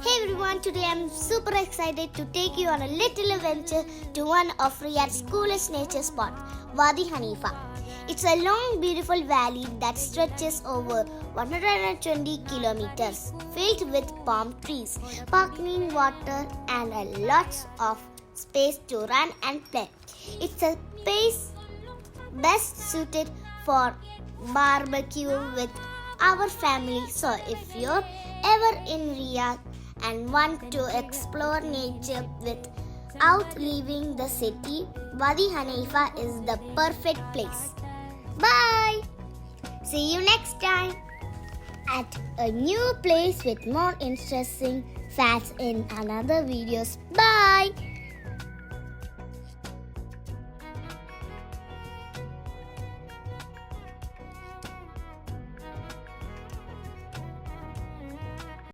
Hey everyone, today I'm super excited to take you on a little adventure to one of Riyadh's coolest nature spots, Wadi Hanifa. It's a long, beautiful valley that stretches over 120 kilometers, filled with palm trees, sparkling water, and lots of space to run and play. It's a place best suited for barbecue with our family. So if you're ever in Riyadh and want to explore nature without leaving the city, Wadi Hanifa is the perfect place. Bye! See you next time at a new place with more interesting facts in another videos. Bye!